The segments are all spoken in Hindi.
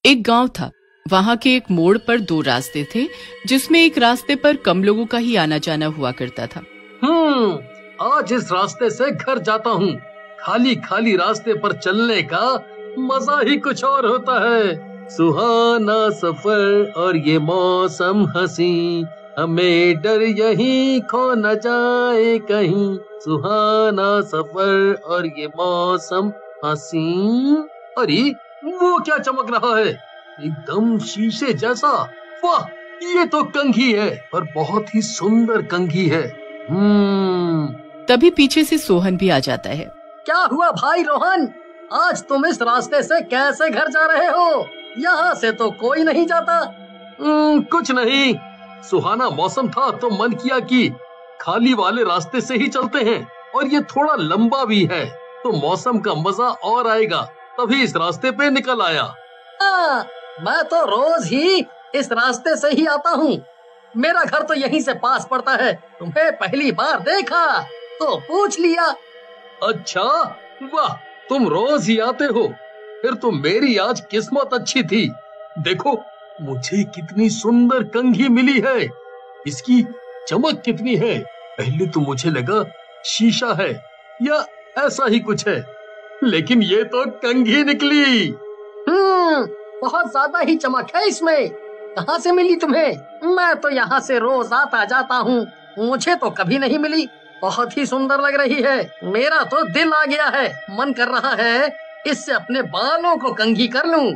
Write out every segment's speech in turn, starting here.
एक गांव था। वहां के एक मोड़ पर दो रास्ते थे, जिसमें एक रास्ते पर कम लोगों का ही आना जाना हुआ करता था। आज इस रास्ते से घर जाता हूँ। खाली खाली रास्ते पर चलने का मजा ही कुछ और होता है। सुहाना सफर और ये मौसम हंसी, हमें डर यही खो न जाए कहीं। सुहाना सफर और ये मौसम हंसी। अरे वो क्या चमक रहा है, एकदम शीशे जैसा। वाह, ये तो कंघी है, पर बहुत ही सुंदर कंघी है। तभी पीछे से सोहन भी आ जाता है। क्या हुआ भाई रोहन, आज तुम इस रास्ते से कैसे घर जा रहे हो? यहाँ से तो कोई नहीं जाता। कुछ नहीं, सुहाना मौसम था तो मन किया कि खाली वाले रास्ते से ही चलते हैं, और ये थोड़ा लंबा भी है तो मौसम का मजा और आएगा, तभी इस रास्ते पे निकल आया। मैं तो रोज ही इस रास्ते से ही आता हूँ। मेरा घर तो यहीं से पास पड़ता है। तुम्हें पहली बार देखा तो पूछ लिया। अच्छा, वाह, तुम रोज ही आते हो, फिर तो मेरी आज किस्मत अच्छी थी। देखो मुझे कितनी सुंदर कंघी मिली है, इसकी चमक कितनी है। पहले तो मुझे लगा शीशा है या ऐसा ही कुछ है, लेकिन ये तो कंघी निकली। बहुत ज्यादा ही चमक है इसमें। कहाँ से मिली तुम्हें? मैं तो यहाँ से रोज आता जाता हूँ, मुझे तो कभी नहीं मिली। बहुत ही सुंदर लग रही है, मेरा तो दिल आ गया है। मन कर रहा है इससे अपने बालों को कंघी कर लूं।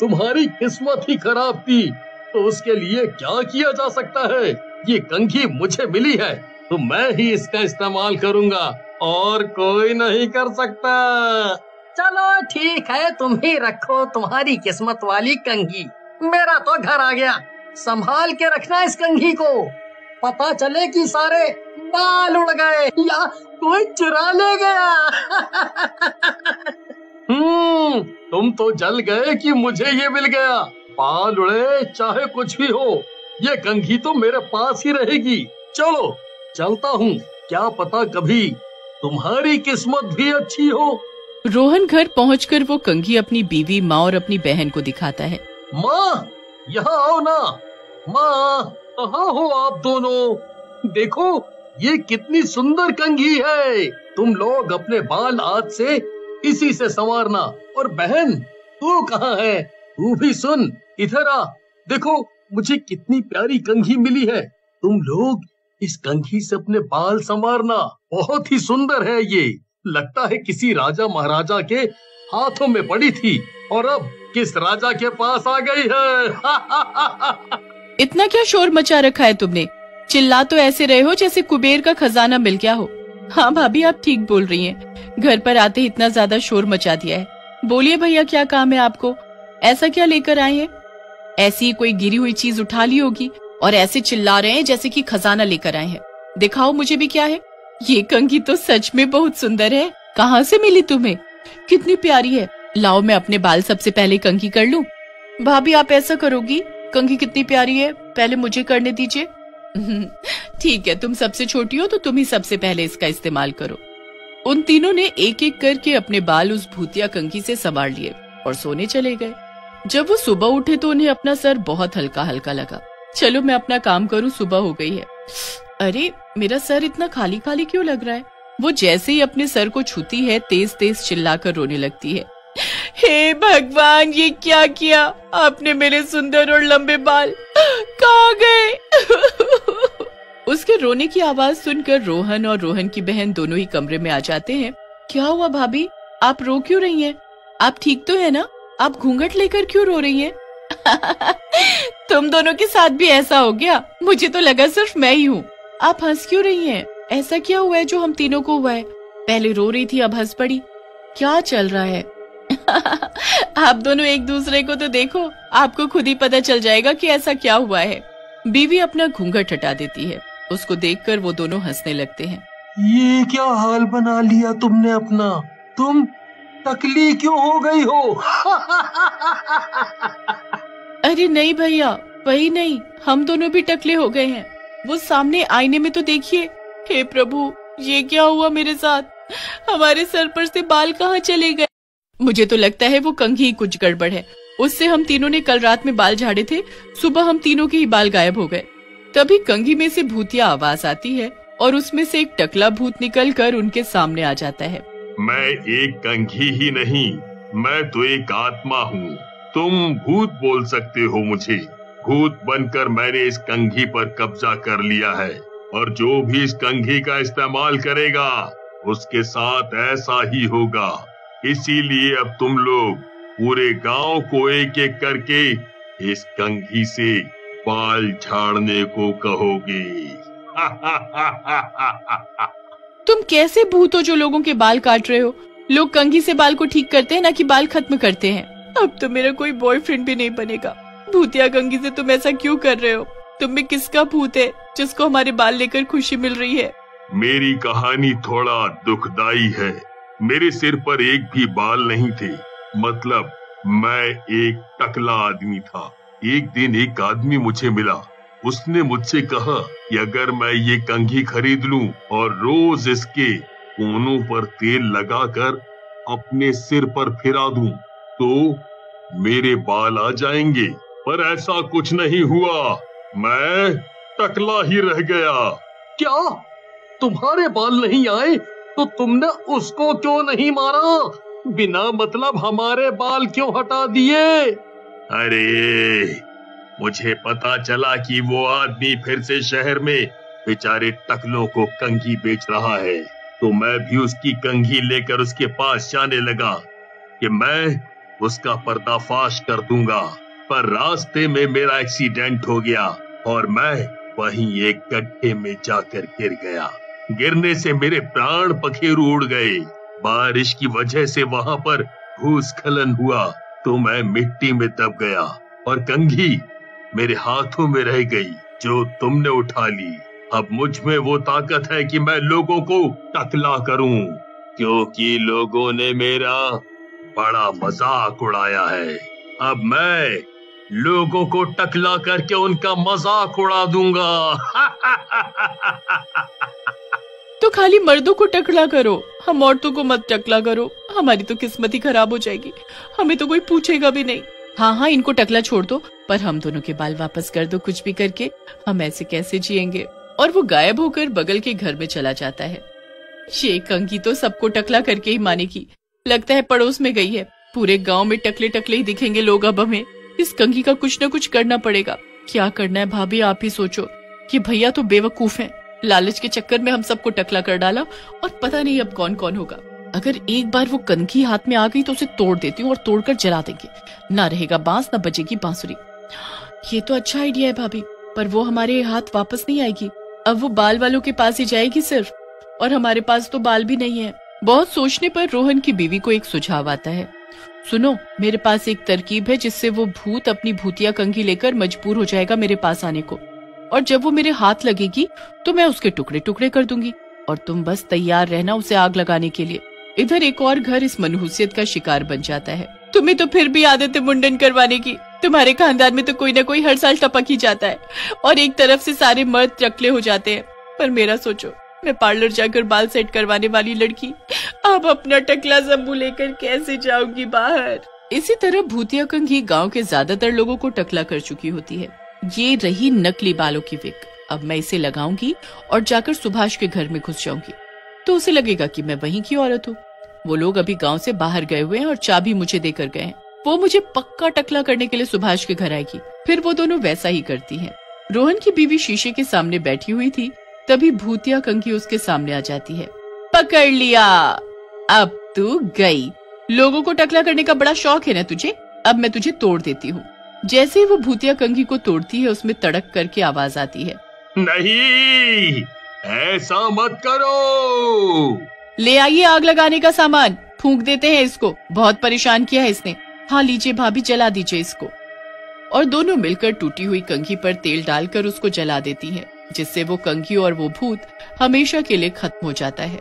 तुम्हारी किस्मत ही खराब थी, तो उसके लिए क्या किया जा सकता है। ये कंघी मुझे मिली है तो मैं ही इसका इस्तेमाल करूंगा, और कोई नहीं कर सकता। चलो ठीक है, तुम ही रखो तुम्हारी किस्मत वाली कंघी। मेरा तो घर आ गया, संभाल के रखना इस कंघी को। पता चले कि सारे बाल उड़ गए या कोई चुरा ले गया। तुम तो जल गए कि मुझे ये मिल गया। बाल उड़े चाहे कुछ भी हो, ये कंघी तो मेरे पास ही रहेगी। चलो चलता हूँ, क्या पता कभी तुम्हारी किस्मत भी अच्छी हो। रोहन घर पहुंचकर वो कंघी अपनी बीवी, माँ और अपनी बहन को दिखाता है। माँ, यहाँ आओ ना। माँ, कहाँ हो आप दोनों? देखो ये कितनी सुंदर कंघी है। तुम लोग अपने बाल आज से इसी से संवारना। और बहन, तू कहाँ है? तू भी सुन, इधर आ। देखो मुझे कितनी प्यारी कंघी मिली है। तुम लोग इस कंघी से अपने बाल संवारना। बहुत ही सुंदर है ये, लगता है किसी राजा महाराजा के हाथों में पड़ी थी और अब किस राजा के पास आ गई है। इतना क्या शोर मचा रखा है तुमने? चिल्ला तो ऐसे रहे हो जैसे कुबेर का खजाना मिल गया हो। हाँ भाभी, आप ठीक बोल रही हैं। घर पर आते ही इतना ज्यादा शोर मचा दिया है। बोलिए भैया, क्या काम है आपको? ऐसा क्या लेकर आए हैं? ऐसी कोई गिरी हुई चीज उठा ली होगी और ऐसे चिल्ला रहे हैं जैसे कि खजाना लेकर आए हैं। दिखाओ मुझे भी क्या है। ये कंघी तो सच में बहुत सुंदर है। कहाँ से मिली तुम्हें? कितनी प्यारी है। लाओ मैं अपने बाल सबसे पहले कंघी कर लूं। भाभी, आप ऐसा करोगी? कंघी कितनी प्यारी है, पहले मुझे करने दीजिए। ठीक है, तुम सबसे छोटी हो तो तुम ही सबसे पहले इसका इस्तेमाल करो। उन तीनों ने एक एक करके अपने बाल उस भूतिया कंघी से संवार लिए और सोने चले गए। जब वो सुबह उठे तो उन्हें अपना सर बहुत हल्का हल्का लगा। चलो मैं अपना काम करूं, सुबह हो गई है। अरे मेरा सर इतना खाली खाली क्यों लग रहा है? वो जैसे ही अपने सर को छूती है, तेज तेज चिल्लाकर रोने लगती है। हे भगवान, ये क्या किया आपने? मेरे सुंदर और लंबे बाल कहाँ गए? उसके रोने की आवाज सुनकर रोहन और रोहन की बहन दोनों ही कमरे में आ जाते हैं। क्या हुआ भाभी, आप रो क्यों रही हैं? आप ठीक तो है ना? आप घूंघट लेकर क्यों रो रही हैं? तुम दोनों के साथ भी ऐसा हो गया? मुझे तो लगा सिर्फ मैं ही हूँ। आप हंस क्यों रही हैं? ऐसा क्या हुआ है जो हम तीनों को हुआ है? पहले रो रही थी, अब हंस पड़ी। क्या चल रहा है? आप दोनों एक दूसरे को तो देखो, आपको खुद ही पता चल जाएगा कि ऐसा क्या हुआ है। बीवी अपना घूंघट हटा देती है। उसको देखकर वो दोनों हंसने लगते हैं। ये क्या हाल बना लिया तुमने अपना? तुम टकली क्यों हो गई हो? अरे नहीं भैया, वही नहीं, हम दोनों भी टकले हो गए हैं। वो सामने आईने में तो देखिए। हे प्रभु, ये क्या हुआ मेरे साथ? हमारे सर पर से बाल कहाँ चले गए? मुझे तो लगता है वो कंघी कुछ गड़बड़ है। उससे हम तीनों ने कल रात में बाल झाड़े थे, सुबह हम तीनों के ही बाल गायब हो गए। तभी कंघी में से भूतिया आवाज आती है और उसमें से एक टकला भूत निकलकर उनके सामने आ जाता है। मैं एक कंघी ही नहीं, मैं तो एक आत्मा हूँ। तुम भूत बोल सकते हो मुझे। भूत बनकर मैंने इस कंघी पर कब्जा कर लिया है और जो भी इस कंघी का इस्तेमाल करेगा उसके साथ ऐसा ही होगा। इसीलिए अब तुम लोग पूरे गांव को एक एक करके इस कंघी से बाल झाड़ने को कहोगे। तुम कैसे भूत हो जो लोगों के बाल काट रहे हो? लोग कंघी से बाल को ठीक करते हैं, ना कि बाल खत्म करते हैं। अब तो मेरा कोई बॉयफ्रेंड भी नहीं बनेगा। भूतिया कंघी से तुम ऐसा क्यों कर रहे हो? तुम में किसका भूत है जिसको हमारे बाल लेकर खुशी मिल रही है? मेरी कहानी थोड़ा दुखदाई है। मेरे सिर पर एक भी बाल नहीं थे। मतलब मैं एक टकला आदमी था। एक दिन एक आदमी मुझे मिला। उसने मुझसे कहा कि अगर मैं ये कंघी खरीद लूं और रोज इसके कोनों पर तेल लगाकर अपने सिर पर फिरा दूं तो मेरे बाल आ जाएंगे। पर ऐसा कुछ नहीं हुआ। मैं टकला ही रह गया। क्या तुम्हारे बाल नहीं आए तो तुमने उसको क्यों नहीं मारा? बिना मतलब हमारे बाल क्यों हटा दिए? अरे मुझे पता चला कि वो आदमी फिर से शहर में बेचारे टकलों को कंघी बेच रहा है, तो मैं भी उसकी कंघी लेकर उसके पास जाने लगा कि मैं उसका पर्दाफाश कर दूंगा। पर रास्ते में मेरा एक्सीडेंट हो गया और मैं वहीं एक गड्ढे में जाकर गिर गया। गिरने से मेरे प्राण पखेरु उड़ गए। बारिश की वजह से वहां पर भूस्खलन हुआ तो मैं मिट्टी में दब गया और कंघी मेरे हाथों में रह गई जो तुमने उठा ली। अब मुझ में वो ताकत है कि मैं लोगों को टकला करूं, क्योंकि लोगों ने मेरा बड़ा मजाक उड़ाया है। अब मैं लोगों को टकला करके उनका मजाक उड़ा दूंगा। तो खाली मर्दों को टकला करो, हम औरतों को मत टकला करो। हमारी तो किस्मत ही खराब हो जाएगी, हमें तो कोई पूछेगा भी नहीं। हाँ, इनको टकला छोड़ दो, पर हम दोनों के बाल वापस कर दो कुछ भी करके। हम ऐसे कैसे जिएंगे? और वो गायब होकर बगल के घर में चला जाता है। ये कंघी तो सबको टकला करके ही मानेगी। लगता है पड़ोस में गई है। पूरे गांव में टकले टकले ही दिखेंगे लोग। अब हमें इस कंघी का कुछ न कुछ करना पड़ेगा। क्या करना है भाभी, आप ही सोचो। कि भैया तो बेवकूफ हैं। लालच के चक्कर में हम सबको टकला कर डाला और पता नहीं अब कौन कौन होगा। अगर एक बार वो कंघी हाथ में आ गई तो उसे तोड़ देती हूँ और तोड़कर जला देंगे। ना रहेगा बांस, ना बजेगी बांसुरी। ये तो अच्छा आइडिया है भाभी, पर वो हमारे हाथ वापस नहीं आएगी। अब वो बाल वालों के पास ही जाएगी सिर्फ, और हमारे पास तो बाल भी नहीं है। बहुत सोचने पर रोहन की बीवी को एक सुझाव आता है। सुनो, मेरे पास एक तरकीब है जिससे वो भूत अपनी भूतिया कंघी लेकर मजबूर हो जाएगा मेरे पास आने को, और जब वो मेरे हाथ लगेगी तो मैं उसके टुकड़े टुकड़े कर दूंगी और तुम बस तैयार रहना उसे आग लगाने के लिए। इधर एक और घर इस मनहूसियत का शिकार बन जाता है। तुम्हें तो फिर भी आदत है मुंडन करवाने की। तुम्हारे खानदान में तो कोई ना कोई हर साल टपक ही जाता है और एक तरफ से सारे मर्द टकले हो जाते हैं। पर मेरा सोचो, मैं पार्लर जाकर बाल सेट करवाने वाली लड़की अब अपना टकला जम्बू लेकर कैसे जाऊंगी बाहर? इसी तरह भूतिया कंघी गांव के ज्यादातर लोगों को टकला कर चुकी होती है। ये रही नकली बालों की विग। अब मैं इसे लगाऊंगी और जाकर सुभाष के घर में घुस जाऊंगी तो उसे लगेगा कि मैं वहीं की औरत हूँ। वो लोग अभी गांव से बाहर गए हुए हैं और चाबी मुझे देकर गए हैं। वो मुझे पक्का टकला करने के लिए सुभाष के घर आएगी। फिर वो दोनों वैसा ही करती हैं। रोहन की बीवी शीशे के सामने बैठी हुई थी, तभी भूतिया कंघी उसके सामने आ जाती है। पकड़ लिया, अब तू गई। लोगों को टकला करने का बड़ा शौक है ना तुझे? अब मैं तुझे तोड़ देती हूँ। जैसे ही वो भूतिया कंघी को तोड़ती है, उसमें तड़क करके आवाज आती है, नहीं, ऐसा मत करो। ले आइए आग लगाने का सामान, फूंक देते हैं इसको। बहुत परेशान किया है इसने। हाँ लीजिए भाभी, जला दीजिए इसको। और दोनों मिलकर टूटी हुई कंघी पर तेल डालकर उसको जला देती हैं, जिससे वो कंघी और वो भूत हमेशा के लिए खत्म हो जाता है।